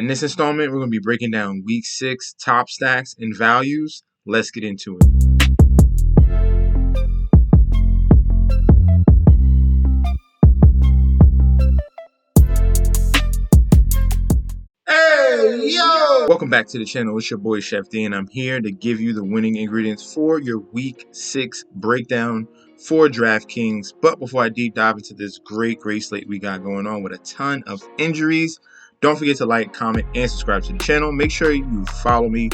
In this installment, we're going to be breaking down Week 6 top stacks and values. Let's get into it. Hey, yo! Welcome back to the channel. It's your boy, Chef D, and I'm here to give you the winning ingredients for your Week 6 breakdown for Draftkings. But before I deep dive into this great slate we got going on with a ton of injuries, don't forget to like, comment, and subscribe to the channel. Make sure you follow me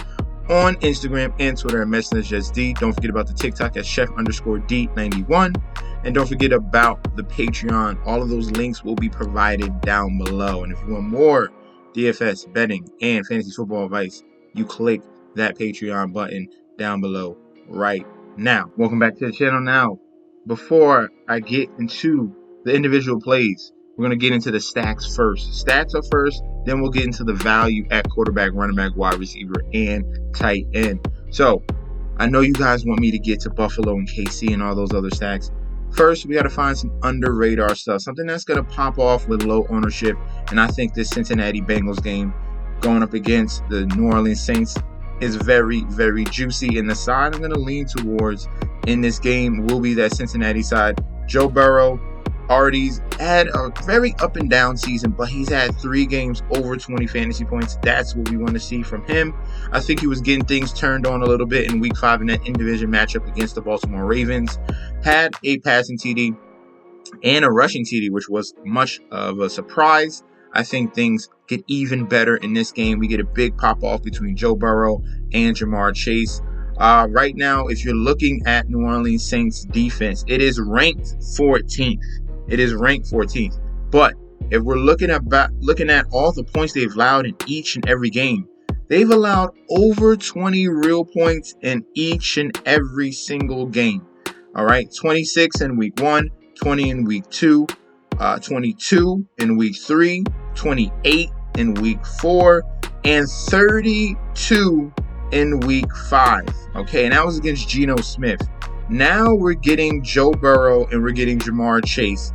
on Instagram and Twitter at MessageJustD. Don't forget about the TikTok at Chef_D91. And don't forget about the Patreon. All of those links will be provided down below. And if you want more DFS, betting, and fantasy football advice, you click that Patreon button down below right now. Welcome back to the channel. Now, before I get into the individual plays, we're going to get into the stacks first. Stats are first, then we'll get into the value at quarterback, running back, wide receiver, and tight end. So, I know you guys want me to get to Buffalo and KC and all those other stacks. First, we got to find some under-radar stuff, something that's going to pop off with low ownership. And I think this Cincinnati Bengals game going up against the New Orleans Saints is very, very juicy. And the side I'm going to lean towards in this game will be that Cincinnati side. Joe Burrow already had a very up and down season, but he's had 3 games over 20 fantasy points. That's what we want to see from him. I think he was getting things turned on a little bit in Week 5 in that in-division matchup against the Baltimore Ravens. Had a passing TD and a rushing TD, which was much of a surprise. I think things get even better in this game. We get a big pop-off between Joe Burrow and Jamar Chase. Right now, if you're looking at New Orleans Saints defense, it is ranked 14th. It is ranked 14th. But if we're looking at all the points they've allowed in each and every game, they've allowed over 20 real points in each and every single game. All right, 26 in Week 1, 20 in Week 2, 22 in Week 3, 28 in Week 4, and 32 in Week 5. Okay, and that was against Geno Smith. Now we're getting Joe Burrow and we're getting Jamar Chase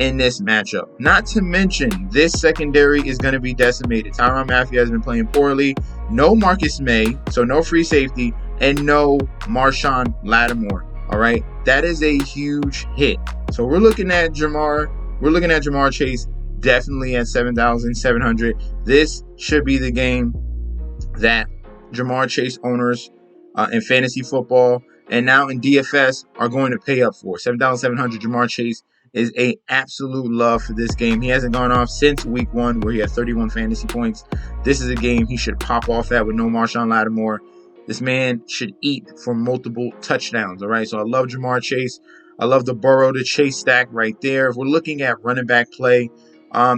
in this matchup. Not to mention, this secondary is going to be decimated. Tyrann Mathieu has been playing poorly. No Marcus May, so no free safety, and no Marshon Lattimore. All right, that is a huge hit. So we're looking at Jamar Chase definitely at 7,700. This should be the game that Jamar Chase owners in fantasy football and now in DFS are going to pay up for. 7,700. Jamar Chase is a absolute love for this game. He hasn't gone off since Week 1 where he had 31 fantasy points. This is a game he should pop off at with no Marshon Lattimore. This man should eat for multiple touchdowns. All right, so I love Jamar Chase. I love the Burrow to Chase stack right there. If we're looking at running back play,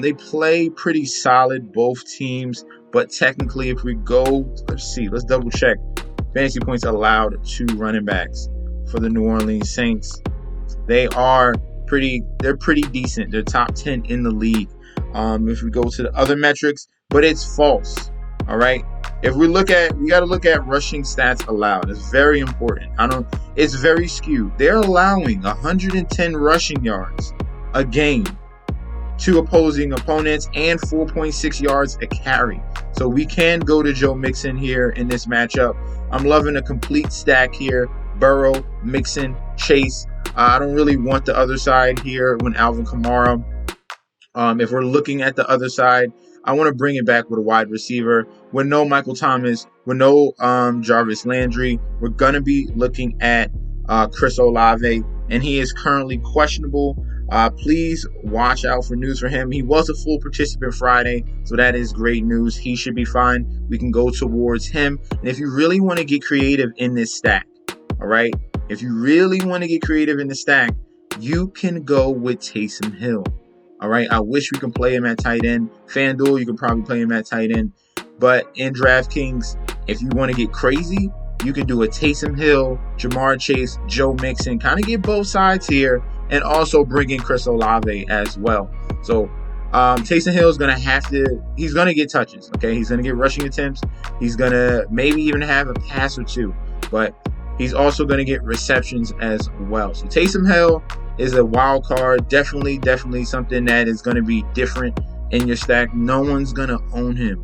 they play pretty solid, both teams. But technically, if we go, let's double check. Fantasy points allowed to running backs for the New Orleans Saints. They're pretty decent. They're top 10 in the league. If we go to the other metrics, but it's false. All right. If we got to look at rushing stats allowed. It's very important. It's very skewed. They're allowing 110 rushing yards a game to opposing opponents and 4.6 yards a carry. So we can go to Joe Mixon here in this matchup. I'm loving a complete stack here. Burrow, Mixon, Chase. I don't really want the other side here when Alvin Kamara. If we're looking at the other side, I want to bring it back with a wide receiver. With no Michael Thomas, with no Jarvis Landry, we're going to be looking at Chris Olave, and he is currently questionable. Please watch out for news for him. He was a full participant Friday, so that is great news. He should be fine. We can go towards him. And if you really want to get creative in this stack, all right, if you really want to get creative in the stack, you can go with Taysom Hill. All right, I wish we can play him at tight end. FanDuel, you can probably play him at tight end. But in Draftkings, if you want to get crazy, you can do a Taysom Hill, Jamar Chase, Joe Mixon, kind of get both sides here, and also bring in Chris Olave as well. So Taysom Hill is going to he's going to get touches, okay? He's going to get rushing attempts. He's going to maybe even have a pass or two, but he's also going to get receptions as well. So Taysom Hill is a wild card. Definitely something that is going to be different in your stack. No one's going to own him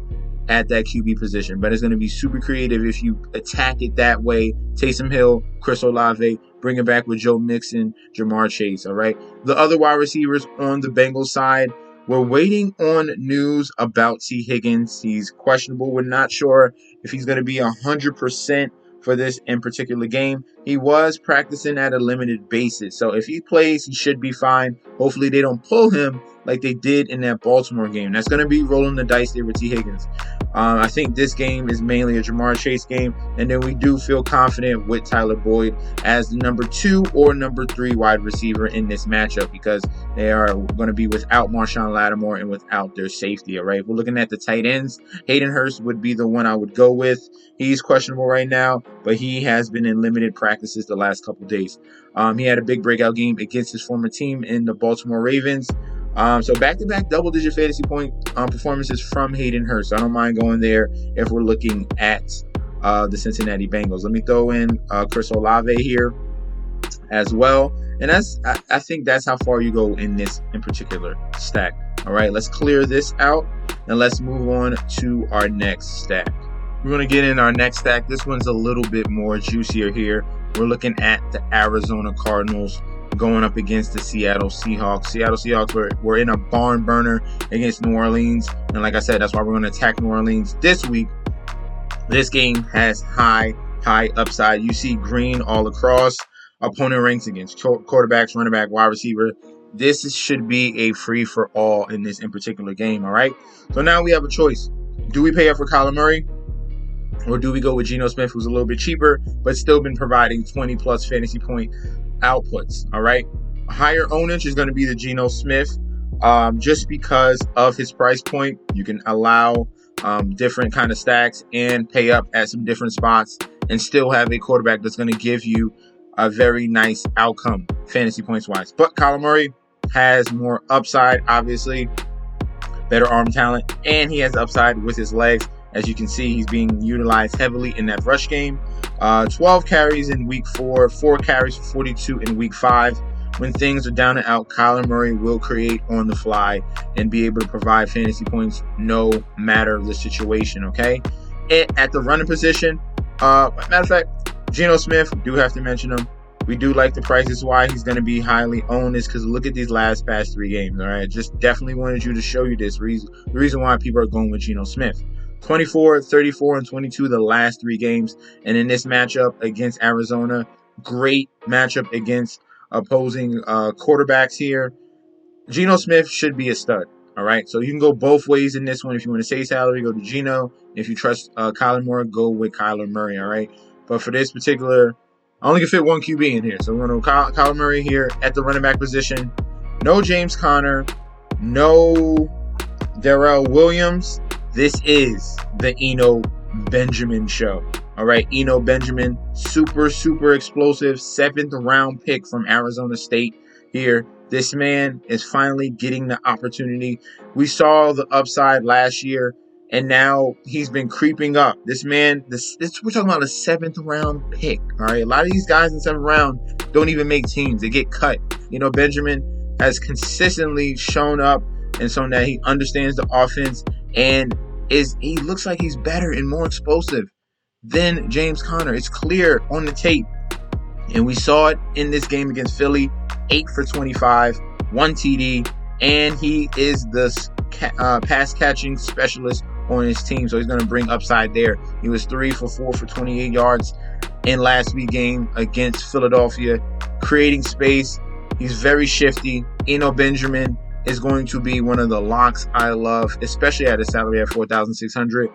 at that QB position. But it's going to be super creative if you attack it that way. Taysom Hill, Chris Olave, bring it back with Joe Mixon, Jamar Chase, all right? The other wide receivers on the Bengals side, we're waiting on news about T. Higgins. He's questionable. We're not sure if he's going to be 100% for this in particular game. He was practicing at a limited basis. So if he plays, he should be fine. Hopefully they don't pull him like they did in that Baltimore game. That's going to be rolling the dice there with T. Higgins. I think this game is mainly a Jamar Chase game, and then we do feel confident with Tyler Boyd as the number 2 or number 3 wide receiver in this matchup because they are going to be without Marshawn Lattimore and without their safety, all right? We're looking at the tight ends. Hayden Hurst would be the one I would go with. He's questionable right now, but he has been in limited practices the last couple days. He had a big breakout game against his former team in the Baltimore Ravens. So back-to-back double-digit fantasy point performances from Hayden Hurst. I don't mind going there if we're looking at the Cincinnati Bengals. Let me throw in Chris Olave here as well. And I think that's how far you go in this in particular stack. All right, let's clear this out and let's move on to our next stack. We're going to get in our next stack. This one's a little bit more juicier here. We're looking at the Arizona Cardinals going up against the Seattle Seahawks. Seattle Seahawks were in a barn burner against New Orleans. And like I said, that's why we're going to attack New Orleans this week. This game has high upside. You see green all across. Opponent ranks against quarterbacks, running back, wide receiver. This should be a free-for-all in this in particular game, all right? So now we have a choice. Do we pay up for Kyler Murray? Or do we go with Geno Smith, who's a little bit cheaper, but still been providing 20-plus fantasy point outputs, all right? A higher ownage is going to be the Geno Smith just because of his price point. You can allow different kind of stacks and pay up at some different spots and still have a quarterback that's going to give you a very nice outcome fantasy points wise. But Kyler Murray has more upside, obviously, better arm talent, and he has upside with his legs. As you can see, he's being utilized heavily in that rush game. 12 carries in week 4, 4 carries for 42 in week 5. When things are down and out, Kyler Murray will create on the fly and be able to provide fantasy points no matter the situation, okay? And at the running position, matter of fact, Geno Smith, we do have to mention him. We do like the price. This is why he's going to be highly owned is because look at these past 3 games, all right? Just definitely wanted you to show you this. The reason why people are going with Geno Smith. 24, 34, and 22 the last 3 games. And in this matchup against Arizona, great matchup against opposing quarterbacks here. Geno Smith should be a stud, all right? So you can go both ways in this one. If you want to save salary, go to Geno. If you trust Kyler Murray, go with Kyler Murray, all right? But for this particular, I only can fit one QB in here. So we're going to go Kyler Murray here at the running back position. No James Conner. No Darrell Williams. This is the Eno Benjamin show. All right, Eno Benjamin, super explosive 7th round pick from Arizona State here. This man is finally getting the opportunity. We saw the upside last year, and now he's been creeping up. This man, we're talking about a 7th round pick. All right, a lot of these guys in 7th round don't even make teams. They get cut. Benjamin has consistently shown up and shown that he understands the offense and he looks like he's better and more explosive than James Conner. It's clear on the tape. And we saw it in this game against Philly. 8 for 25, 1 TD, and he is the pass catching specialist on his team. So he's going to bring upside there. He was 3 for 4 for 28 yards in last week's game against Philadelphia, creating space. He's very shifty. Eno Benjamin is going to be one of the locks I love, especially at a salary at $4,600.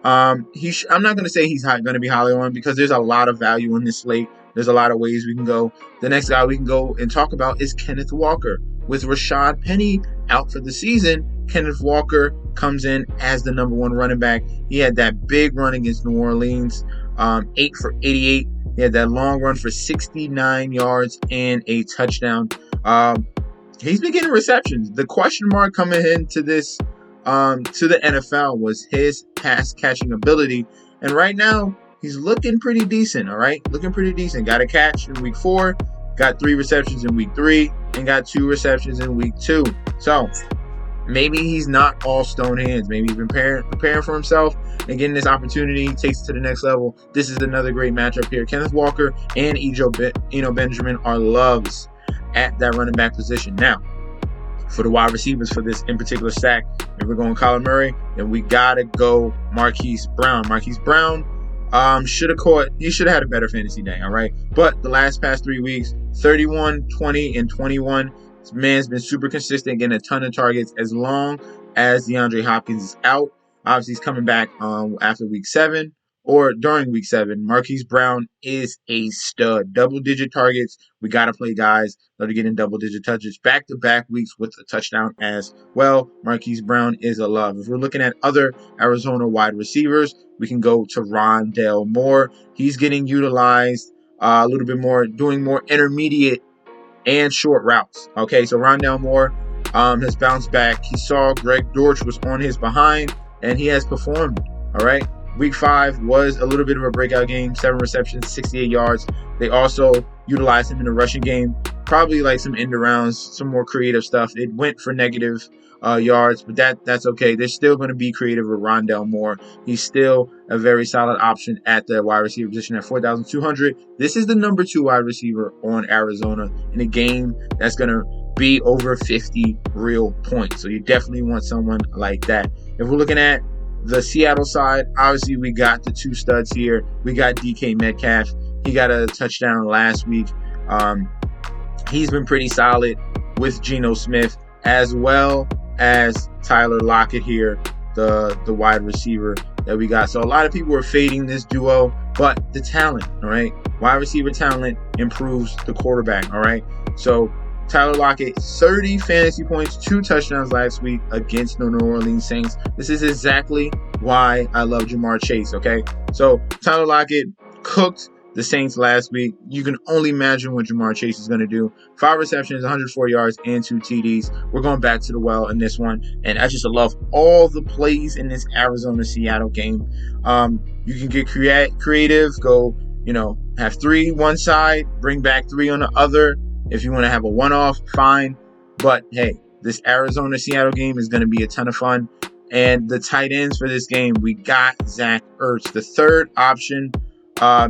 I'm not going to say he's going to be highly on because there's a lot of value in this slate. There's a lot of ways we can go. The next guy we can go and talk about is Kenneth Walker. With Rashad Penny out for the season, Kenneth Walker comes in as the number 1 running back. He had that big run against New Orleans, 8 for 88. He had that long run for 69 yards and a touchdown. He's been getting receptions. The question mark coming into this to the NFL was his pass catching ability. And right now, he's looking pretty decent, all right? Looking pretty decent. Got a catch in week 4, got 3 receptions in week 3, and got 2 receptions in week 2. So maybe he's not all stone hands. Maybe he's been preparing for himself and getting this opportunity, takes it to the next level. This is another great matchup here. Kenneth Walker and Eno Benjamin are loves at that running back position. Now, for the wide receivers for this in particular stack, if we're going Kyler Murray, then we gotta go Marquise Brown. Marquise Brown should have had a better fantasy day, all right? But the past 3 weeks, 31, 20, and 21. This man's been super consistent, getting a ton of targets as long as DeAndre Hopkins is out. Obviously, he's coming back after week 7 or during week 7. Marquise Brown is a stud. Double-digit targets. We got to play guys that are getting double-digit touches back-to-back weeks with a touchdown as well. Marquise Brown is a love. If we're looking at other Arizona wide receivers, we can go to Rondale Moore. He's getting utilized a little bit more, doing more intermediate and short routes. Okay, so Rondale Moore has bounced back. He saw Greg Dortch was on his behind, and he has performed. All right, week 5 was a little bit of a breakout game. 7 receptions, 68 yards. They also utilized him in the rushing game. Probably like some end arounds, some more creative stuff. It went for negative yards, but that's okay. They're still going to be creative with Rondale Moore. He's still a very solid option at the wide receiver position at 4,200. This is the number 2 wide receiver on Arizona in a game that's going to be over 50 real points. So you definitely want someone like that. If we're looking at the Seattle side, obviously we got the 2 studs here. We got DK Metcalf. He got a touchdown last week. He's been pretty solid with Geno Smith, as well as Tyler Lockett here, the wide receiver that we got. So a lot of people are fading this duo, but the talent, all right? Wide receiver talent improves the quarterback, all right? So Tyler Lockett, 30 fantasy points, 2 touchdowns last week against the New Orleans Saints. This is exactly why I love Jamar Chase, okay? So Tyler Lockett cooked the Saints last week. You can only imagine what Jamar Chase is going to do. 5 receptions, 104 yards, and 2 TDs. We're going back to the well in this one. And I just love all the plays in this Arizona-Seattle game. You can get creative, go, have 3 one side, bring back 3 on the other. If you want to have a one-off, fine. But, hey, this Arizona-Seattle game is going to be a ton of fun. And the tight ends for this game, we got Zach Ertz, the third option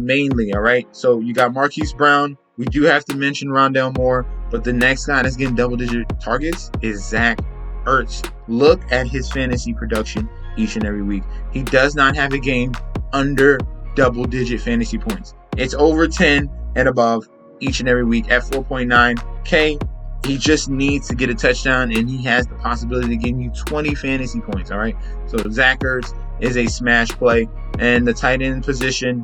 mainly, all right? So you got Marquise Brown. We do have to mention Rondale Moore, but the next guy that's getting double-digit targets is Zach Ertz. Look at his fantasy production each and every week. He does not have a game under double-digit fantasy points. It's over 10 and above each and every week at 4.9K. He just needs to get a touchdown, and he has the possibility of getting you 20 fantasy points, all right? So Zach Ertz is a smash play, and the tight end position,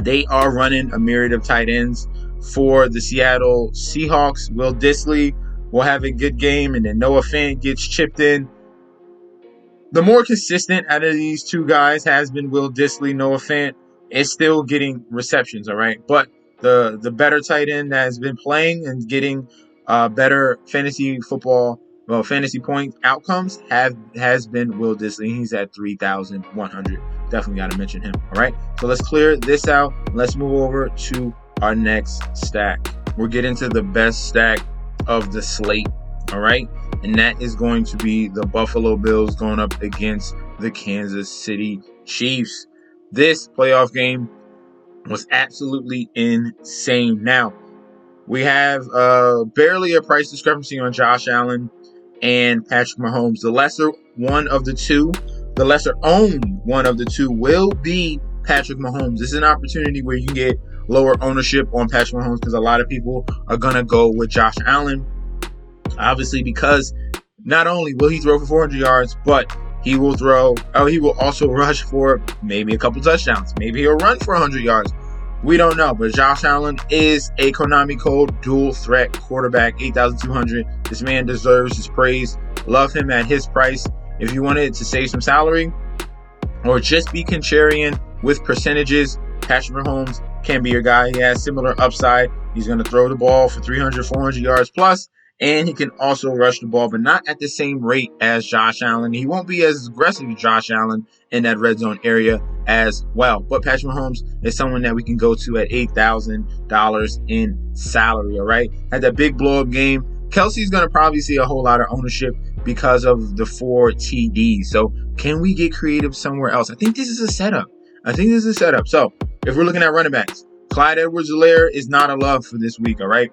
they are running a myriad of tight ends for the Seattle Seahawks. Will Dissly will have a good game, and then Noah Fant gets chipped in. The more consistent out of these 2 guys has been Will Dissly. Noah Fant is still getting receptions, all right? But the better tight end that has been playing and getting better fantasy point outcomes has been Will Dissly. He's at 3,100. Definitely got to mention him. All right. So let's clear this out. Let's move over to our next stack. We're getting to the best stack of the slate. All right. And that is going to be the Buffalo Bills going up against the Kansas City Chiefs. This playoff game was absolutely insane. Now, we have barely a price discrepancy on Josh Allen and Patrick Mahomes. The lesser owned one of the two will be Patrick Mahomes. This is an opportunity where you can get lower ownership on Patrick Mahomes because a lot of people are going to go with Josh Allen. Obviously, because not only will he throw for 400 yards, but he will also rush for maybe a couple touchdowns. Maybe he'll run for 100 yards. We don't know, but Josh Allen is a Konami Code dual threat quarterback, 8,200. This man deserves his praise. Love him at his price. If you wanted to save some salary or just be contrarian with percentages, Patrick Mahomes can be your guy. He has similar upside. He's going to throw the ball for 300, 400 yards plus, and he can also rush the ball, but not at the same rate as Josh Allen. He won't be as aggressive as Josh Allen in that red zone area as well. But Patrick Mahomes is someone that we can go to at $8,000 in salary, all right? Had that big blow-up game. Kelsey's going to probably see a whole lot of ownership because of the 4 TDs. So can we get creative somewhere else? I think this is a setup. So if we're looking at running backs, Clyde Edwards-Helaire is not a love for this week, all right?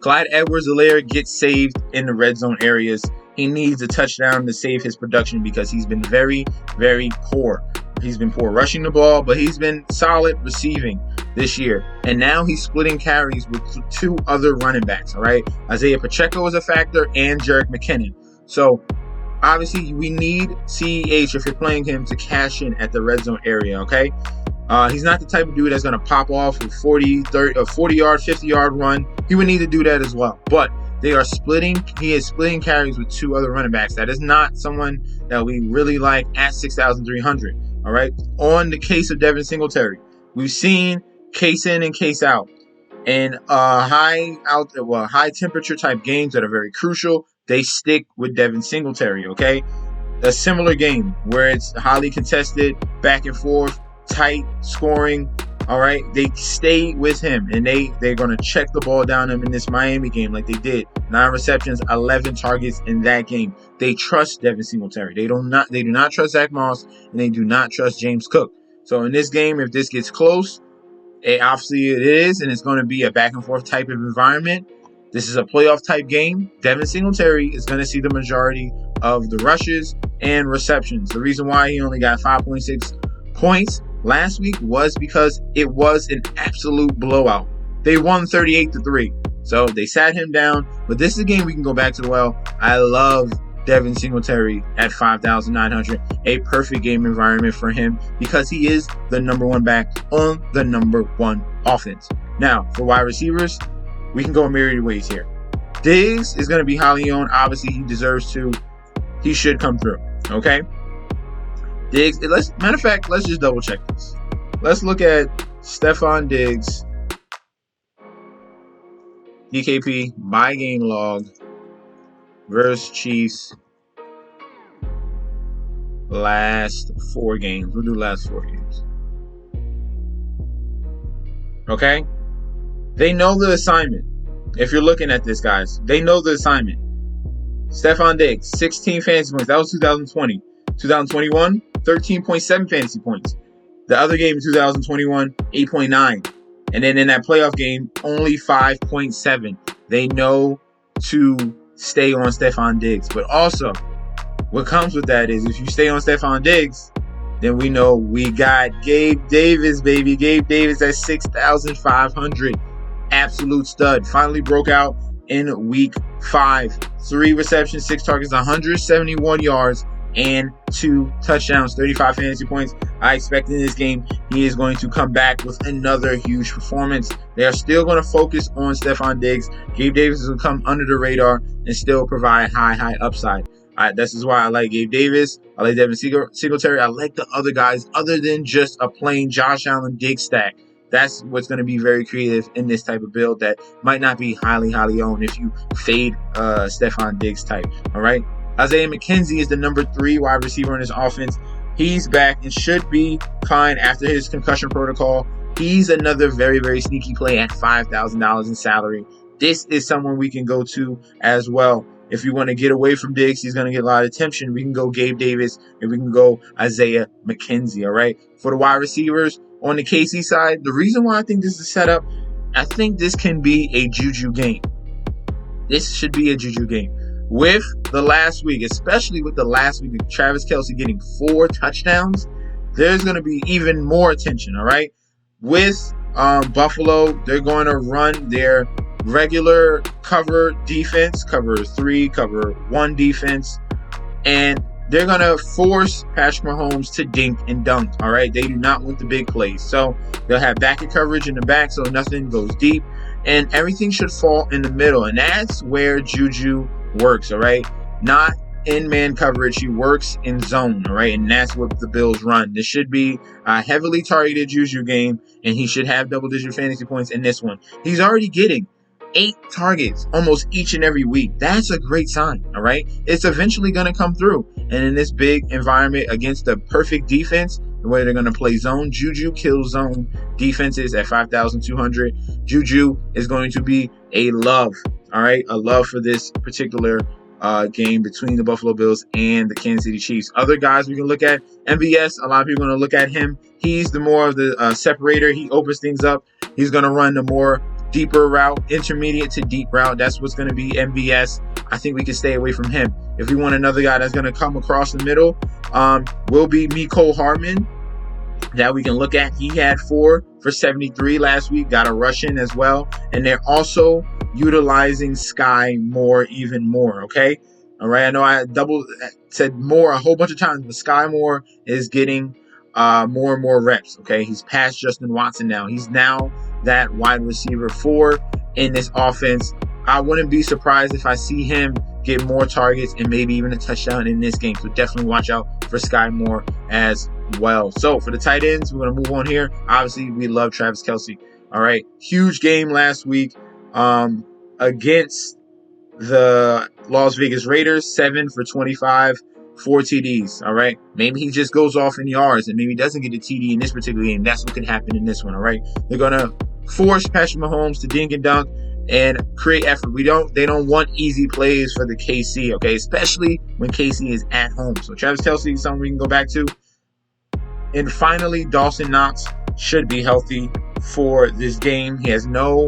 Clyde Edwards-Helaire gets saved in the red zone areas. He needs a touchdown to save his production because he's been very, very poor. He's been poor rushing the ball, but he's been solid receiving this year. And now he's splitting carries with 2 other running backs, all right? Isaiah Pacheco is a factor and Jerick McKinnon. So obviously we need CEH, if you're playing him, to cash in at the red zone area, okay? He's not the type of dude that's going to pop off a 40-yard, 50-yard run. He would need to do that as well. But he is splitting carries with 2 other running backs. That is not someone that we really like at 6,300. All right. On the case of Devin Singletary, we've seen case in and case out. And high temperature type games that are very crucial, they stick with Devin Singletary. Okay. A similar game where it's highly contested, back and forth, tight scoring. All right, they stay with him, and they're going to check the ball down him in this Miami game like they did. 9 receptions, 11 targets in that game. They trust Devin Singletary. They do not trust Zach Moss, and they do not trust James Cook. So in this game, if this gets close, obviously it is, and it's going to be a back and forth type of environment. This is a playoff type game. Devin Singletary is going to see the majority of the rushes and receptions. The reason why he only got 5.6 points last week was because it was an absolute blowout. They won 38-3. So they sat him down. But this is a game we can go back to. Well, I love Devin Singletary at 5,900. A perfect game environment for him because he is the number 1 back on the number 1 offense. Now, for wide receivers, we can go a myriad of ways here. Diggs is going to be highly owned. Obviously, he deserves to. He should come through. Okay? Diggs, matter of fact, let's just double check this. Let's look at Stephon Diggs, DKP, by game log, versus Chiefs, last 4 games. We'll do last 4 games. Okay? They know the assignment. If you're looking at this, guys, they know the assignment. Stephon Diggs, 16 fantasy points. That was 2020. 2021, 13.7 fantasy points. The other game in 2021, 8.9. And then in that playoff game, only 5.7. They know to stay on Stephon Diggs. But also, what comes with that is if you stay on Stephon Diggs, then we know we got Gabe Davis, baby. Gabe Davis at 6,500. Absolute stud. Finally broke out in week 5. 3 receptions, 6 targets, 171 yards, and 2 touchdowns, 35 fantasy points. I expect in this game he is going to come back with another huge performance. They are still going to focus on Stephon Diggs. Gabe Davis is going to come under the radar and still provide high upside. This is why I like Gabe Davis. I like Devin Singletary. I like the other guys other than just a plain Josh Allen Diggs stack. That's what's going to be very creative in this type of build that might not be highly owned if you fade Stephon Diggs type. All right. Isaiah McKenzie is the number 3 wide receiver in his offense. He's back and should be fine after his concussion protocol. He's another very sneaky play at $5,000 in salary. This is someone we can go to as well. If you want to get away from Diggs, he's going to get a lot of attention. We can go Gabe Davis and we can go Isaiah McKenzie, all right? For the wide receivers on the KC side, the reason why I think this is set up, I think this can be a Juju game. This should be a Juju game. With the last week, especially with the last week of Travis Kelce getting 4 touchdowns, there's going to be even more attention, all right? With Buffalo, they're going to run their regular cover defense, cover 3, cover 1 defense, and they're going to force Patrick Mahomes to dink and dunk, all right? They do not want the big plays. So they'll have back coverage in the back so nothing goes deep, and everything should fall in the middle, and that's where Juju works, all right? Not in man coverage. He works in zone, all right? And that's what the Bills run. This should be a heavily targeted Juju game, and he should have double-digit fantasy points in this one. He's already getting 8 targets almost each and every week. That's a great sign, all right? It's eventually going to come through. And in this big environment against the perfect defense, the way they're going to play zone, Juju kills zone defenses at 5,200. Juju is going to be a love, all right? A love for this particular game between the Buffalo Bills and the Kansas City Chiefs. Other guys we can look at, MVS, a lot of people are going to look at him. He's the more of the separator. He opens things up. He's going to run the more deeper route, intermediate to deep route. That's what's going to be MVS. I think we can stay away from him. If we want another guy that's going to come across the middle, will be Mecole Hardman that we can look at. He had 4 for 73 last week, got a rush in as well. And they're also utilizing Sky Moore even more, okay? All right, I know I said more a whole bunch of times, but Sky Moore is getting more and more reps, okay? He's past Justin Watson now. He's now that wide receiver 4 in this offense. I wouldn't be surprised if I see him get more targets and maybe even a touchdown in this game. So definitely watch out for Sky Moore as well. So for the tight ends, we're going to move on here. Obviously, we love Travis Kelce. All right, huge game last week against the Las Vegas Raiders. 7 for 25, 4 TDs. All right, maybe he just goes off in yards and maybe doesn't get a TD in this particular game. That's what could happen in this one. All right, they're going to force Patrick Mahomes to dink and dunk and create effort. They don't want easy plays for the KC, okay? Especially when KC is at home. So Travis Kelce is something we can go back to. And finally, Dawson Knox should be healthy for this game. He has no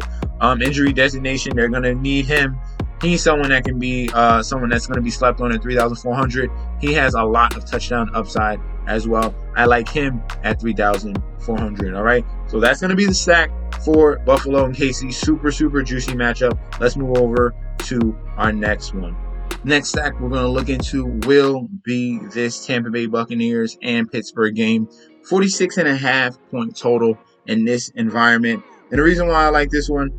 injury designation. They're going to need him. He's someone that can be someone that's going to be slept on at 3,400. He has a lot of touchdown upside as well. I like him at 3,400. All right. So that's going to be the stack for Buffalo and KC. Super, super juicy matchup. Let's move over to our next one. Next stack we're going to look into will be this Tampa Bay Buccaneers and Pittsburgh game. 46.5 point total in this environment. And the reason why I like this one,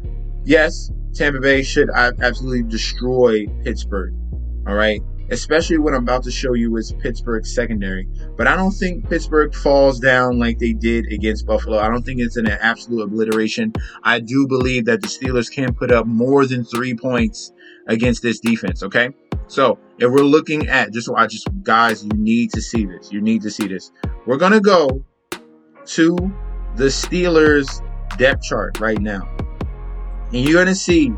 yes, Tampa Bay should absolutely destroy Pittsburgh. All right. Especially what I'm about to show you is Pittsburgh's secondary. But I don't think Pittsburgh falls down like they did against Buffalo. I don't think it's an absolute obliteration. I do believe that the Steelers can put up more than 3 points against this defense, okay? So if we're looking at, guys, you need to see this. You need to see this. We're going to go to the Steelers depth chart right now. And you're going to see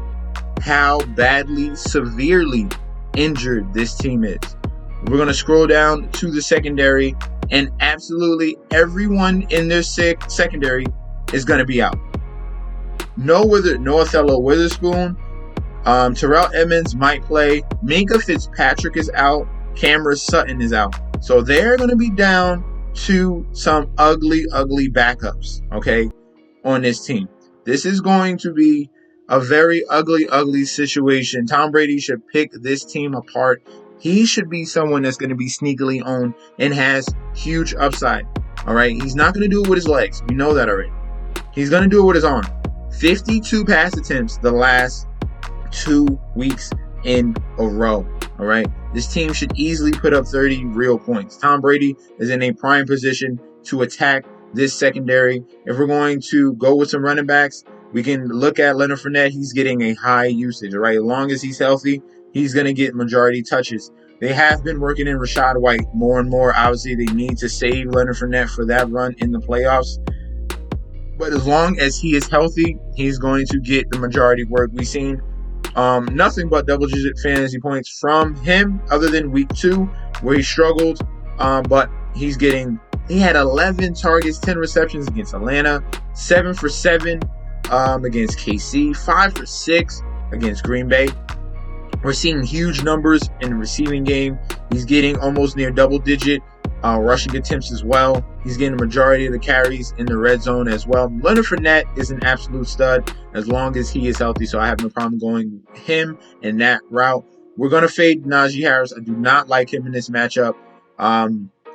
how badly, severely injured this team is. We're going to scroll down to the secondary, and absolutely everyone in their secondary is going to be out. No Othello Witherspoon. Terrell Edmonds might play. Minka Fitzpatrick is out. Cameron Sutton is out. So they're going to be down to some ugly, ugly backups, okay, on this team. This is going to be a very ugly, ugly situation. Tom Brady should pick this team apart. He should be someone that's going to be sneakily owned and has huge upside. All right. He's not going to do it with his legs. We know that already. He's going to do it with his arm. 52 pass attempts the last 2 weeks in a row. All right. This team should easily put up 30 real points. Tom Brady is in a prime position to attack this secondary. If we're going to go with some running backs, we can look at Leonard Fournette. He's getting a high usage, right? As long as he's healthy, he's going to get majority touches. They have been working in Rachaad White more and more. Obviously, they need to save Leonard Fournette for that run in the playoffs. But as long as he is healthy, he's going to get the majority work. We've seen nothing but double-digit fantasy points from him other than week 2 where he struggled. But he had 11 targets, 10 receptions against Atlanta, 7 for 7 against KC, 5 for 6 against Green Bay. We're seeing huge numbers in the receiving game. He's getting almost near double-digit rushing attempts as well. He's getting the majority of the carries in the red zone as well. Leonard Fournette is an absolute stud as long as he is healthy, so I have no problem going him in that route. We're going to fade Najee Harris. I do not like him in this matchup.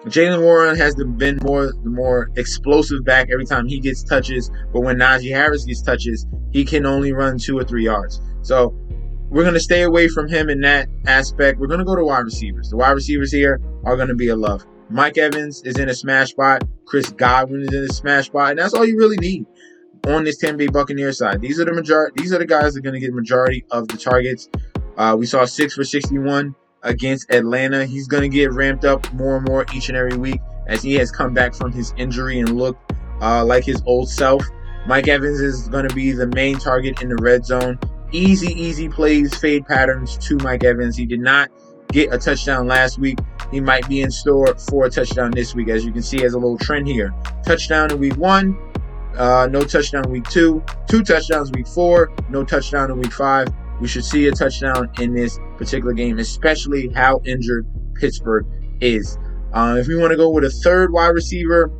Jaylen Warren has been the more explosive back every time he gets touches, but when Najee Harris gets touches, he can only run 2 or 3 yards. So we're going to stay away from him in that aspect. We're going to go to wide receivers. The wide receivers here are going to be a love. Mike Evans is in a smash spot. Chris Godwin is in a smash spot, and that's all you really need on this Tampa Bay Buccaneers side. These are the guys that are going to get majority of the targets. We saw 6 for 61 against Atlanta. He's going to get ramped up more and more each and every week as he has come back from his injury and looked like his old self. Mike Evans is going to be the main target in the red zone. Easy plays, fade patterns to Mike Evans. He did not get a touchdown last week. He might be in store for a touchdown this week. As you can see, as a little trend here. Touchdown in week 1, no touchdown in week 2, 2 touchdowns in week 4, no touchdown in week 5. We should see a touchdown in this particular game, especially how injured Pittsburgh is. If we want to go with a third wide receiver,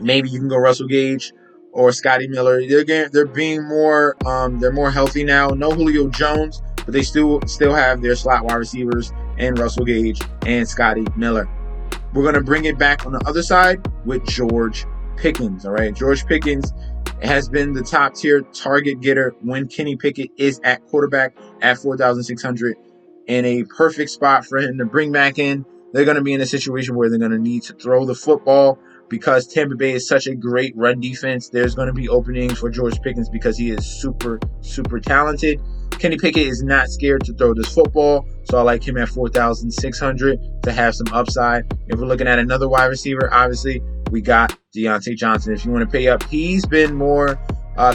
maybe you can go Russell Gage or Scotty Miller. They're being more they're more healthy now. No Julio Jones, but they still have their slot wide receivers and Russell Gage and Scotty Miller. We're going to bring it back on the other side with George Pickens. All right, George Pickens has been the top tier target getter when Kenny Pickett is at quarterback at 4,600, and a perfect spot for him to bring back in. They're going to be in a situation where they're going to need to throw the football because Tampa Bay is such a great run defense. There's going to be openings for George Pickens because he is super talented. Kenny Pickett is not scared to throw this football, so I like him at 4,600 to have some upside. If we're looking at another wide receiver, obviously we got Deontay Johnson. If you want to pay up, he's been more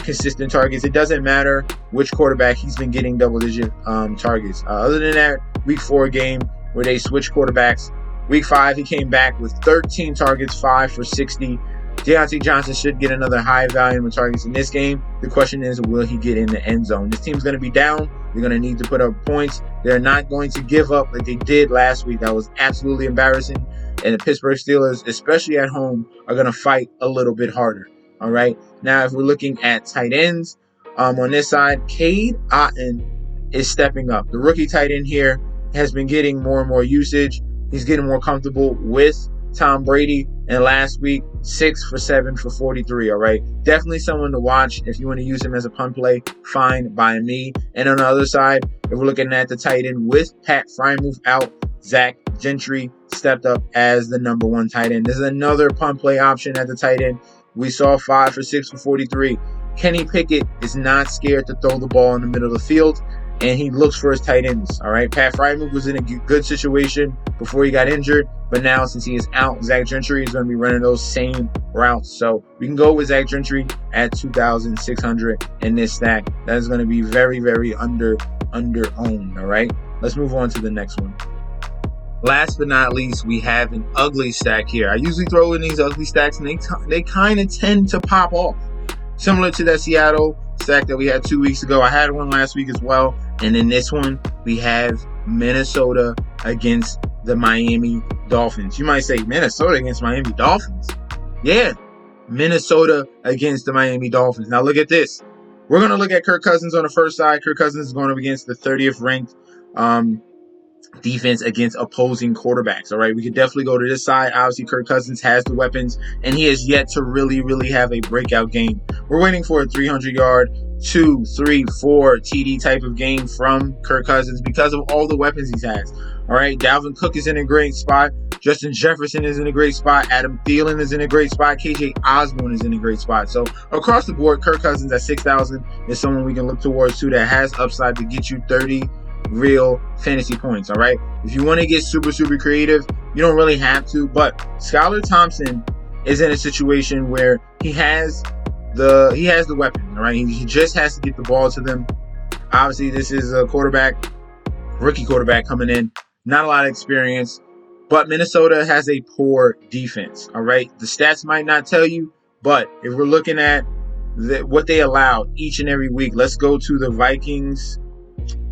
consistent targets. It doesn't matter which quarterback, he's been getting double-digit targets. Other than that, week 4 game where they switched quarterbacks. Week 5, he came back with 13 targets, 5 for 60. Deontay Johnson should get another high volume of targets in this game. The question is, will he get in the end zone? This team's going to be down. They're going to need to put up points. They're not going to give up like they did last week. That was absolutely embarrassing. And the Pittsburgh Steelers, especially at home, are going to fight a little bit harder. All right. Now, if we're looking at tight ends, on this side, Cade Otton is stepping up. The rookie tight end here has been getting more and more usage. He's getting more comfortable with Tom Brady. And last week, 6 for 7 for 43. All right. Definitely someone to watch. If you want to use him as a punt play, fine by me. And on the other side, if we're looking at the tight end with Pat Freiermuth out, Zach Gentry stepped up as the number 1 tight end. This is another punt play option at the tight end. We saw 5 for 6 for 43. Kenny Pickett is not scared to throw the ball in the middle of the field, and he looks for his tight ends. All right. Pat Freiermuth was in a good situation before he got injured, but now since he is out, Zach Gentry is going to be running those same routes. So we can go with Zach Gentry at 2,600 in this stack. That is going to be very under-owned. All right. Let's move on to the next one. Last but not least, we have an ugly stack here. I usually throw in these ugly stacks, and they kind of tend to pop off. Similar to that Seattle stack that we had 2 weeks ago. I had one last week as well. And in this one, we have Minnesota against the Miami Dolphins. You might say, Minnesota against Miami Dolphins? Yeah, Minnesota against the Miami Dolphins. Now look at this. We're going to look at Kirk Cousins on the first side. Kirk Cousins is going up against the 30th ranked defense against opposing quarterbacks. All right, we could definitely go to this side. Obviously, Kirk Cousins has the weapons, and he has yet to really have a breakout game. We're waiting for a 300-yard, 2, 3, 4 TD type of game from Kirk Cousins because of all the weapons he has. All right, Dalvin Cook is in a great spot. Justin Jefferson is in a great spot. Adam Thielen is in a great spot. KJ Osborne is in a great spot. So across the board, Kirk Cousins at 6,000 is someone we can look towards too that has upside to get you 30 real fantasy points. All right, if you want to get super creative, you don't really have to, but Skylar Thompson is in a situation where he has the weapon. All right, he just has to get the ball to them. Obviously, this is a rookie quarterback coming in, not a lot of experience, but Minnesota has a poor defense. All right, the stats might not tell you, but if we're looking at what they allow each and every week, let's go to the Vikings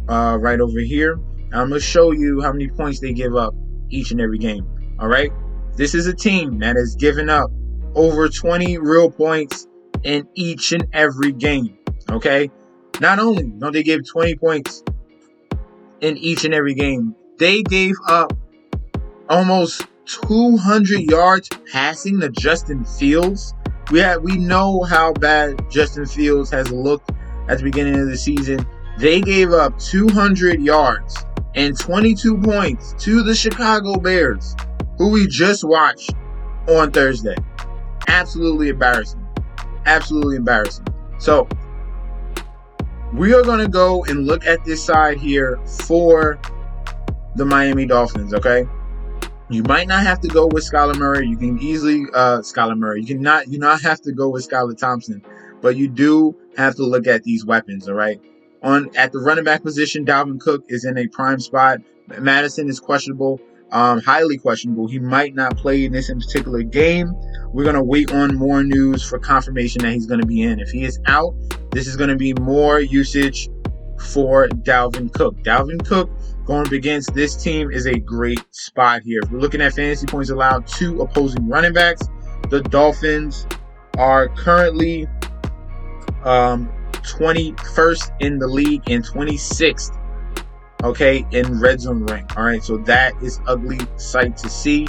right over here. I'm going to show you how many points they give up each and every game. All right, this is a team that has given up over 20 real points in each and every game. Okay, not only don't they give 20 points in each and every game, they gave up almost 200 yards passing to Justin Fields. We know how bad Justin Fields has looked at the beginning of the season. They gave up 200 yards and 22 points to the Chicago Bears, who we just watched on Thursday. Absolutely embarrassing. So we are going to go and look at this side here for the Miami Dolphins, okay? You might not have to go with Skylar Murray. You can easily Skylar Murray. You not have to go with Skylar Thompson, but you do have to look at these weapons, all right? At the running back position, Dalvin Cook is in a prime spot. Madison is questionable, highly questionable. He might not play in this particular game. We're going to wait on more news for confirmation that he's going to be in. If he is out, this is going to be more usage for Dalvin Cook. Dalvin Cook going up against this team is a great spot here. If we're looking at fantasy points allowed to opposing running backs, the Dolphins are currently 21st in the league and 26th, okay, in red zone rank. All right, so that is ugly sight to see.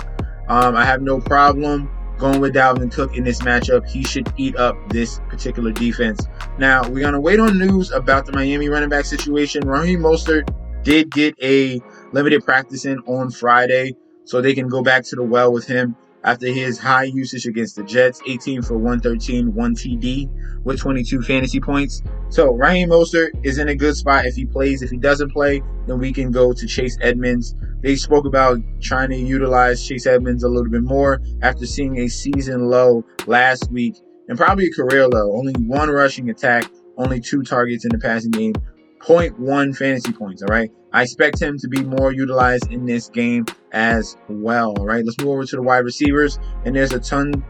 I have no problem going with Dalvin Cook in this matchup. He should eat up this particular defense. Now, we're going to wait on news about the Miami running back situation. Raheem Mostert did get a limited practice in on Friday, so they can go back to the well with him after his high usage against the Jets. 18 for 113, 1 TD with 22 fantasy points. So Raheem Mostert is in a good spot if he plays. If he doesn't play, then we can go to Chase Edmonds. They spoke about trying to utilize Chase Edmonds a little bit more after seeing a season low last week and probably a career low. Only 1 rushing attack, only 2 targets in the passing game, 0.1 fantasy points. All right, I expect him to be more utilized in this game as well. All right, let's move over to the wide receivers, and there's a ton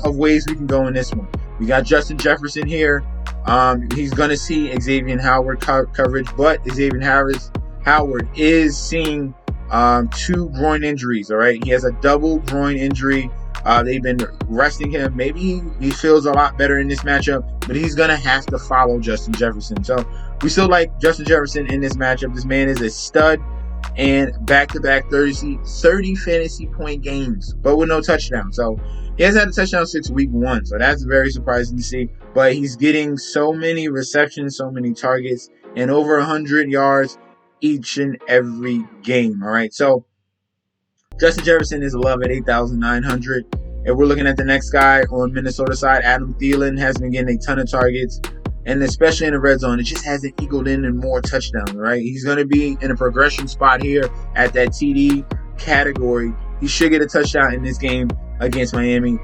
of ways we can go in this one. We got Justin Jefferson here. He's going to see Xavier Howard coverage, but Xavier Howard is seeing 2 groin injuries. All right, he has a double groin injury. They've been resting him. Maybe he feels a lot better in this matchup, but he's going to have to follow Justin Jefferson. So we still like Justin Jefferson in this matchup. This man is a stud, and back-to-back 30 fantasy point games, but with no touchdown. So he hasn't had a touchdown since week 1, so that's very surprising to see. But he's getting so many receptions, so many targets, and over 100 yards each and every game. All right, so Justin Jefferson is 11 at 8,900. If we're looking at the next guy on Minnesota side, Adam Thielen has been getting a ton of targets, and especially in the red zone, it just hasn't equaled in more touchdowns, right? He's going to be in a progression spot here at that TD category. He should get a touchdown in this game against Miami.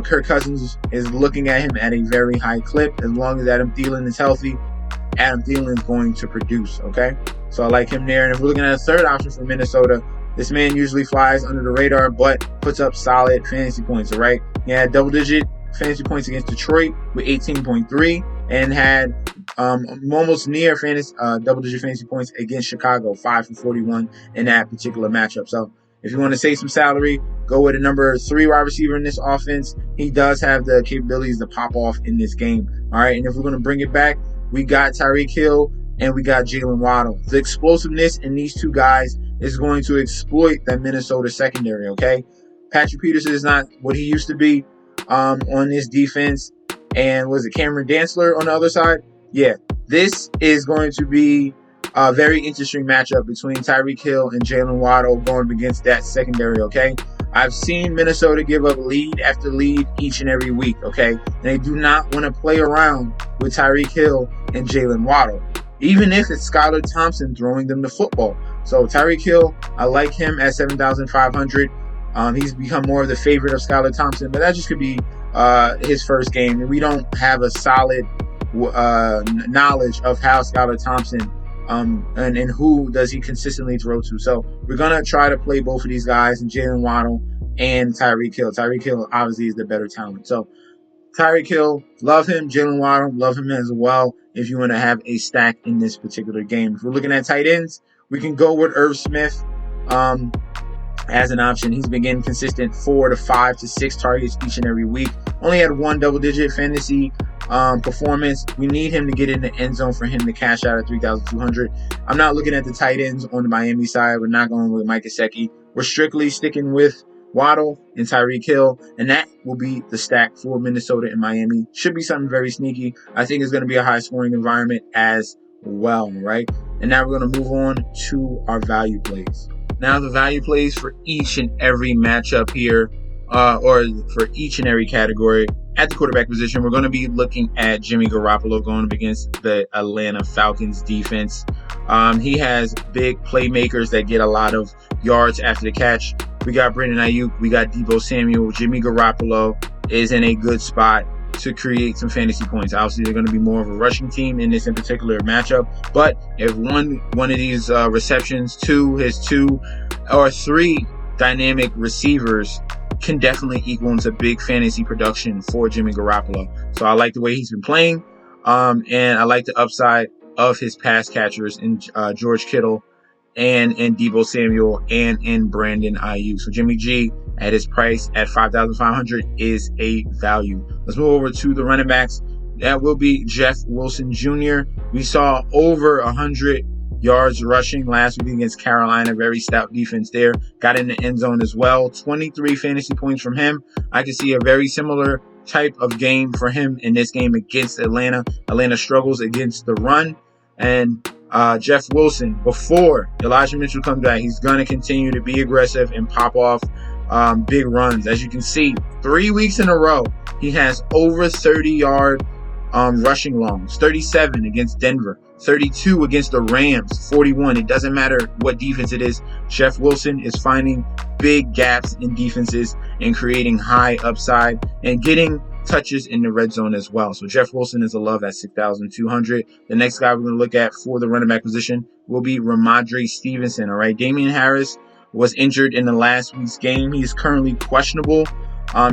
Kirk Cousins is looking at him at a very high clip. As long as Adam Thielen is healthy, Adam Thielen is going to produce, okay? So I like him there. And if we're looking at a third option for Minnesota, this man usually flies under the radar, but puts up solid fantasy points, all right? He had double-digit fantasy points against Detroit with 18.3 and had almost near double-digit fantasy points against Chicago, 5 for 41 in that particular matchup. So if you want to save some salary, go with a number 3 wide receiver in this offense. He does have the capabilities to pop off in this game, all right? And if we're going to bring it back, we got Tyreek Hill and we got Jalen Waddle. The explosiveness in these 2 guys is going to exploit that Minnesota secondary, okay? Patrick Peterson is not what he used to be on this defense. And was it Cameron Dantzler on the other side? Yeah, this is going to be a very interesting matchup between Tyreek Hill and Jalen Waddle going against that secondary, okay? I've seen Minnesota give up lead after lead each and every week, okay? They do not want to play around with Tyreek Hill and Jalen Waddle, even if it's Skylar Thompson throwing them the football. So Tyreek Hill, I like him at 7,500. He's become more of the favorite of Skylar Thompson, but that just could be his first game. And we don't have a solid knowledge of how Skylar Thompson and who does he consistently throw to. So we're going to try to play both of these guys, and Jalen Waddle and Tyreek Hill. Tyreek Hill obviously is the better talent. So Tyreek Hill, love him. Jalen Waddle, love him as well if you want to have a stack in this particular game. If we're looking at tight ends, we can go with Irv Smith as an option. He's been getting consistent 4 to 5 to 6 targets each and every week. Only had 1 double-digit fantasy performance. We need him to get in the end zone for him to cash out at 3,200. I'm not looking at the tight ends on the Miami side. We're not going with Mike Gesicki. We're strictly sticking with Waddle and Tyreek Hill, and that will be the stack for Minnesota and Miami. Should be something very sneaky. I think it's going to be a high-scoring environment as well, right? And now we're going to move on to our value plays. Now the value plays for each and every matchup here, or for each and every category. At the quarterback position, we're going to be looking at Jimmy Garoppolo going up against the Atlanta Falcons defense. He has big playmakers that get a lot of yards after the catch. We got Brandon Ayuk, we got Deebo Samuel. Jimmy Garoppolo is in a good spot. to create some fantasy points. Obviously, they're going to be more of a rushing team in this in particular matchup. But if one of these receptions, his two or three dynamic receivers can definitely equal into big fantasy production for Jimmy Garoppolo. So I like the way he's been playing, and I like the upside of his pass catchers in George Kittle and in Deebo Samuel and in Brandon Ayuk. So Jimmy G at his price at $5,500 is a value. Let's move over to the running backs. That will be Jeff Wilson Jr. We saw over 100 yards rushing last week against Carolina. Very stout defense there. Got in the end zone as well. 23 fantasy points from him. I can see a very similar type of game for him in this game against Atlanta. Atlanta struggles against the run. And Jeff Wilson, before Elijah Mitchell comes back, he's going to continue to be aggressive and pop off big runs. As you can see, 3 weeks in a row, he has over 30-yard rushing longs. 37 against Denver, 32 against the Rams, 41. It doesn't matter what defense it is. Jeff Wilson is finding big gaps in defenses and creating high upside and getting touches in the red zone as well. So Jeff Wilson is a love at $6,200. The next guy we're going to look at for the running back position will be Ramondre Stevenson. All right, Damian Harris was injured in the last week's game. He's currently questionable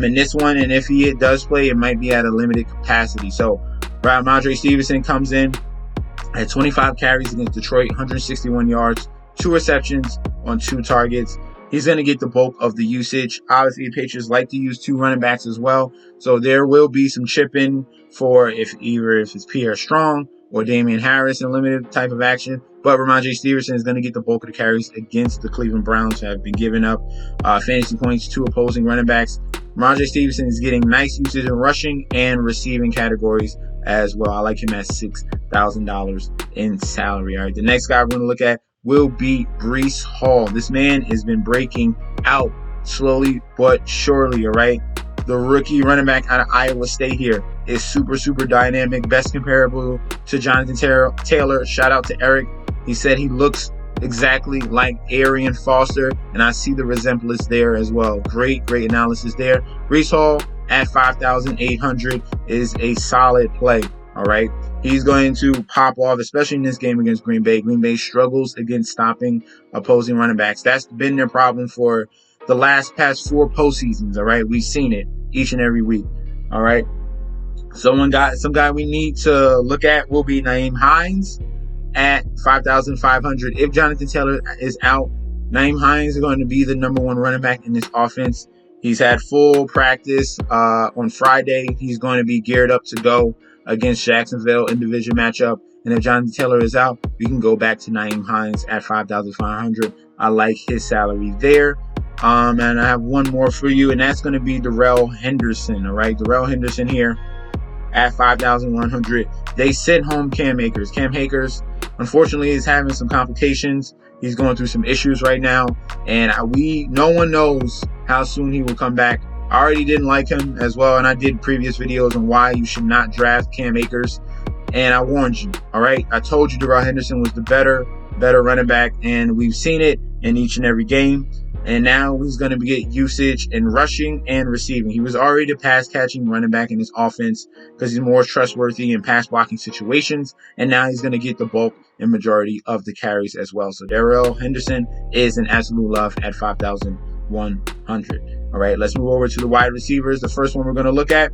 in this one, and if he does play, it might be at a limited capacity. So Ramondre Stevenson comes in at 25 carries against Detroit, 161 yards, 2 receptions on 2 targets. He's going to get the bulk of the usage. Obviously, the Patriots like to use 2 running backs as well. So there will be some chipping for if it's Pierre Strong or Damian Harris in limited type of action. But Ramondre Stevenson is going to get the bulk of the carries against the Cleveland Browns, who have been giving up fantasy points to opposing running backs. Ramondre Stevenson is getting nice usage in rushing and receiving categories as well. I like him at $6,000 in salary. All right, the next guy we're going to look at will be Breece Hall. This man has been breaking out slowly but surely, all right? The rookie running back out of Iowa State here is super, super dynamic, best comparable to Jonathan Taylor. Shout out to Eric. He said he looks exactly like Arian Foster, and I see the resemblance there as well. Great analysis there. Breece Hall at $5,800 is a solid play. All right, he's going to pop off, especially in this game against Green Bay. Green Bay struggles against stopping opposing running backs. That's been their problem for the past 4 postseasons. All right, we've seen it each and every week. All right, some guy we need to look at will be Nyheim Hines at $5,500. If Jonathan Taylor is out, Nyheim Hines is going to be the number 1 running back in this offense. He's had full practice on Friday. He's going to be geared up to go against Jacksonville in division matchup. And if Jonathan Taylor is out, we can go back to Nyheim Hines at $5,500. I like his salary there. And I have one more for you, and that's going to be Darrell Henderson. All right, Darrell Henderson here at $5,100. They sent home Cam Akers. Cam Akers, unfortunately, is having some complications. He's going through some issues right now, and no one knows how soon he will come back. I already didn't like him as well, and I did previous videos on why you should not draft Cam Akers, and I warned you, all right? I told you Darrell Henderson was the better running back, and we've seen it in each and every game, and now he's going to get usage in rushing and receiving. He was already a pass-catching running back in his offense because he's more trustworthy in pass-blocking situations, and now he's going to get the bulk and majority of the carries as well. So Darrell Henderson is an absolute love at $5,100. All right, let's move over to the wide receivers. The first one we're going to look at,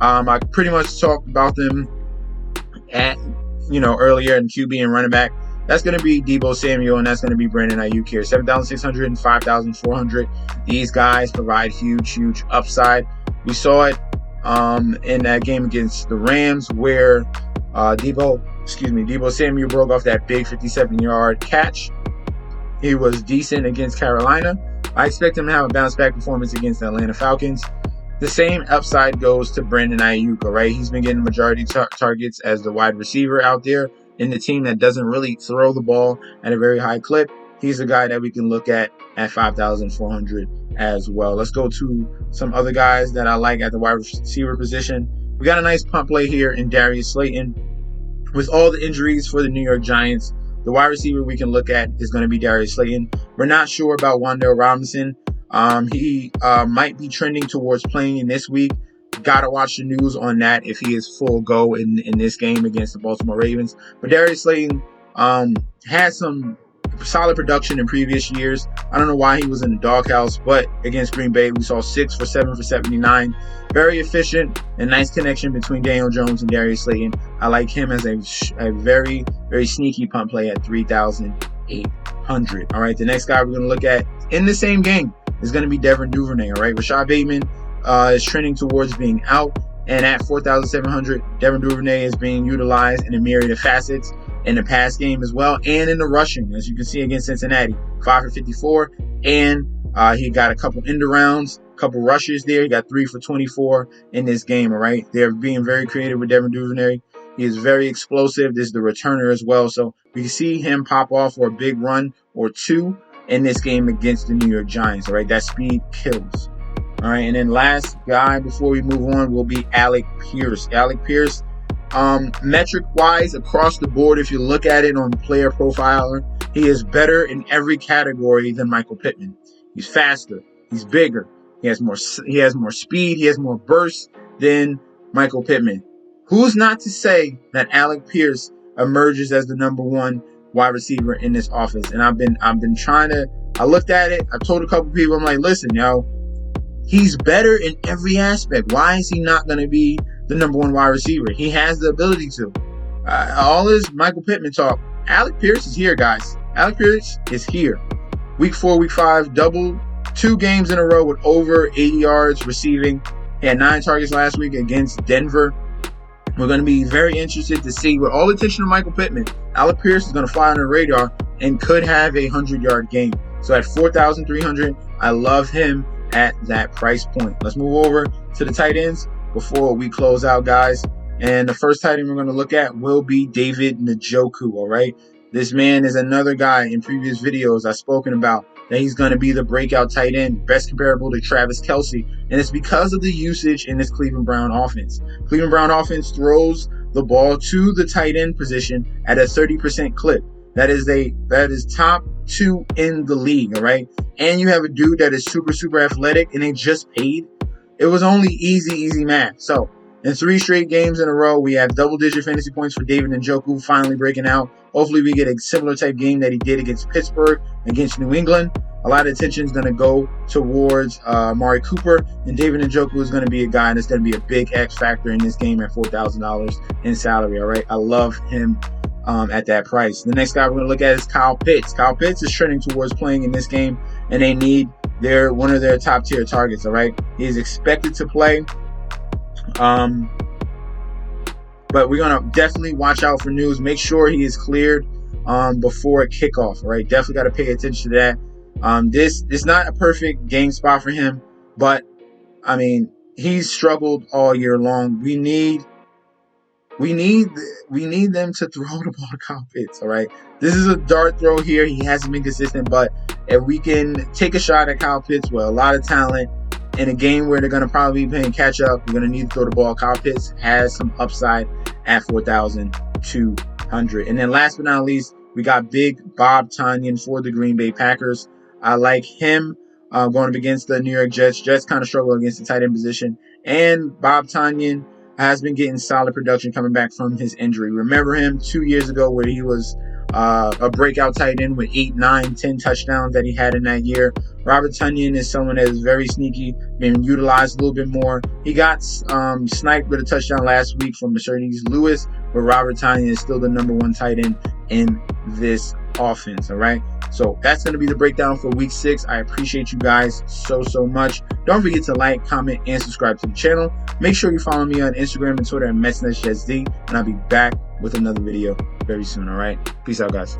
I pretty much talked about them earlier in QB and running back. That's going to be Deebo Samuel, and that's going to be Brandon Ayuk here. $7,600 and $5,400. These guys provide huge upside. We saw it in that game against the Rams where Deebo Samuel broke off that big 57-yard catch. He was decent against Carolina. I expect him to have a bounce-back performance against the Atlanta Falcons. The same upside goes to Brandon Ayuk, all right? He's been getting majority targets as the wide receiver out there in the team that doesn't really throw the ball at a very high clip. He's a guy that we can look at $5,400 as well. Let's go to some other guys that I like at the wide receiver position. We got a nice punt play here in Darius Slayton. With all the injuries for the New York Giants, the wide receiver we can look at is going to be Darius Slayton. We're not sure about Wan'Dale Robinson. He might be trending towards playing in this week, got to watch the news on that if he is full go in this game against the Baltimore Ravens. But Darius Slayton had some solid production in previous years. I don't know why he was in the doghouse, but against Green Bay, we saw 6 for 7 for 79. Very efficient and nice connection between Daniel Jones and Darius Slayton. I like him as a very, very sneaky punt play at 3,800. All right, the next guy we're going to look at in the same game is going to be Devin Duvernay. All right, Rashad Bateman is trending towards being out, and at 4,700, Devin Duvernay is being utilized in a myriad of facets in the pass game as well, and in the rushing, as you can see against Cincinnati, 5 for 54, and he got a couple end arounds, a couple rushes there. He got 3 for 24 in this game. All right, they're being very creative with Devin Duvernay. He is very explosive. This is the returner as well, so we can see him pop off for a big run or two in this game against the New York Giants. All right, that speed kills. All right, and then last guy before we move on will be Alec Pierce. Alec Pierce, metric-wise across the board, if you look at it on Player Profiler, he is better in every category than Michael Pittman. He's faster. He's bigger. He has more speed. He has more burst than Michael Pittman. Who's not to say that Alec Pierce emerges as the number one wide receiver in this offense? And I've been trying to. I looked at it. I told a couple people, I'm like, listen, yo, he's better in every aspect. Why is he not going to be the number one wide receiver? He has the ability to. All this Michael Pittman talk. Alec Pierce is here, guys. Alec Pierce is here. Week 4, week 5, double 2 games in a row with over 80 yards receiving. He had 9 targets last week against Denver. We're going to be very interested to see, with all the attention to Michael Pittman, Alec Pierce is going to fly on the radar and could have a 100-yard game. So at 4,300, I love him at that price point. Let's move over to the tight ends before we close out, guys. And the first tight end we're going to look at will be David Njoku. All right, this man is another guy in previous videos I've spoken about that he's going to be the breakout tight end, best comparable to Travis Kelce, and it's because of the usage in this Cleveland Brown offense. Cleveland Brown offense throws the ball to the tight end position at a 30% clip. That is top 2 in the league. All right, and you have a dude that is super athletic, and they just paid. It was only easy math. So in 3 straight games in a row, we have double-digit fantasy points for David Njoku finally breaking out. Hopefully we get a similar type game that he did against Pittsburgh, against New England. A lot of attention is going to go towards Amari Cooper, and David Njoku is going to be a guy that's going to be a big X factor in this game at $4,000 in salary. All right, I love him at that price. The next guy we're going to look at is Kyle Pitts. Kyle Pitts is trending towards playing in this game, and they need one of their top tier targets. All right, he is expected to play. But we're going to definitely watch out for news. Make sure he is cleared before kickoff. All right, definitely got to pay attention to that. This is not a perfect game spot for him, but I mean, he's struggled all year long. We need them to throw the ball to Kyle Pitts. All right, this is a dart throw here. He hasn't been consistent, but if we can take a shot at Kyle Pitts with a lot of talent in a game where they're going to probably be playing catch up, we're going to need to throw the ball. Kyle Pitts has some upside at 4,200. And then last but not least, we got big Bob Tonyan for the Green Bay Packers. I like him going up against the New York Jets. Jets kind of struggle against the tight end position. And Bob Tonyan has been getting solid production coming back from his injury. Remember him 2 years ago where he was a breakout tight end with 8, 9, 10 touchdowns that he had in that year. Robert Tonyan is someone that is very sneaky, being utilized a little bit more. He got sniped with a touchdown last week from Mercedes Lewis, but Robert Tonyan is still the number 1 tight end in this offense. All right, so that's going to be the breakdown for week 6. I appreciate you guys so much. Don't forget to like, comment, and subscribe to the channel. Make sure you follow me on Instagram and Twitter at MetsNetJetsD, and I'll be back with another video very soon. All right, peace out, guys.